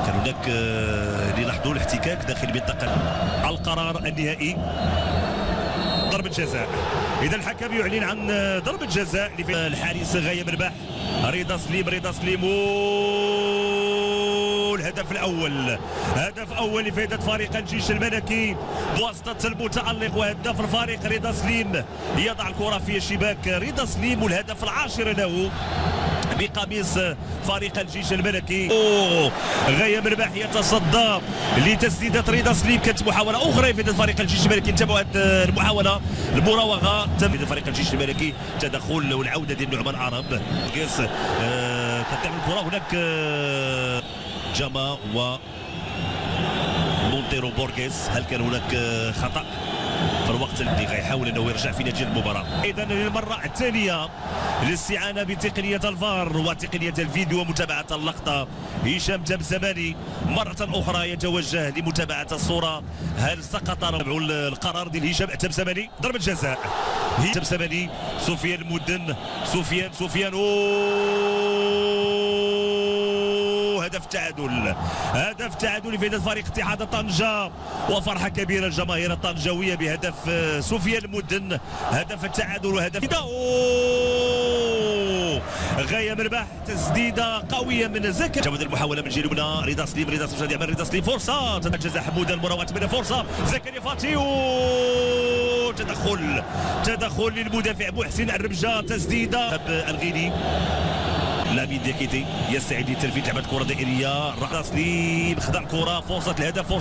كان هناك اللي لاحظوا الاحتكاك داخل المنطقه. القرار النهائي ضربة جزاء. اذا الحكم يعلن عن ضربة جزاء الحارس غاية مرباح رضا سليم. الهدف الاول، هدف اول لفائده فريق الجيش الملكي بواسطه المتالق وهداف الفريق رضا سليم. يضع الكره في شباك رضا سليم والهدف العاشر له بقميص فريق الجيش الملكي. غاية مرباح يتصدى لتسديدة رضا سليم. كانت محاولة أخرى يفيد فريق الجيش الملكي. انتبهوا هذه المحاولة المراوغة تم فريق الجيش الملكي. تدخل والعودة ديال نعمان عرب قيس تتبع الكرة. هناك جاما و مونتيرو بورغيس. هل كان هناك خطأ في الوقت اللي غيحاول انه يرجع في نتيجه المباراه؟ اذا للمره الثانيه للاستعانه بتقنيه الفار وتقنيه الفيديو ومتابعه اللقطه. هشام تمسماني مره اخرى يتوجه لمتابعه الصوره. هل سقط القرار ديال هشام تمسماني؟ ضربه جزاء. تمسماني سفيان المدن. سفيان هدف تعادل، هدف تعادل لفائدة فريق اتحاد طنجة وفرحة كبيرة الجماهير الطنجاوية بهدف سفيان المدن. هدف التعادل وهدف غاية مرباح. تسديدة قوية من زكا. جاوز المحاولة من جنوبنا رضا سليم. رضا سليم فرصة جزاء حمودة. المراوغة من فرصة زكريا فاتي. تدخل للمدافع محسن الرمجة. تسديدة الغيني. لامين ديكيتي يستعد لتنفيذ لعبة كرة دائرية. رضا سليم خدع الكرة. فرصة الهدف.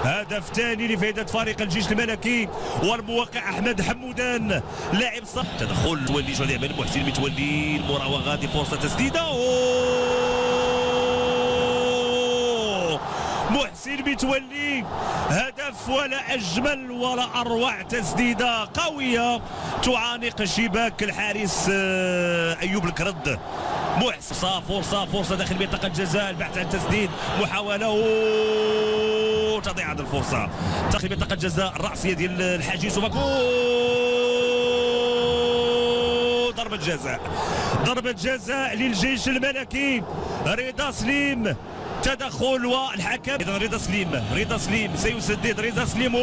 هدف ثاني لفائدة فريق الجيش الملكي والموقع أحمد حمودان لاعب صح. تدخل تولي جودي عمل محسن متولي. المراوغة دي فرصة تسديدة. محسن متولي هدف ولا اجمل ولا اروع. تسديده قويه تعانق شباك الحارس ايوب الكرد. محسن فرصه داخل منطقه الجزاء. البحث عن تسديد. محاوله تضيع هذه الفرصه داخل منطقه الجزاء. الراسيه ديال الحاجي سوماكو. ضربه جزاء للجيش الملكي. رضا سليم تدخل والحكم. اذا رضا سليم سيسدد. رضا سليم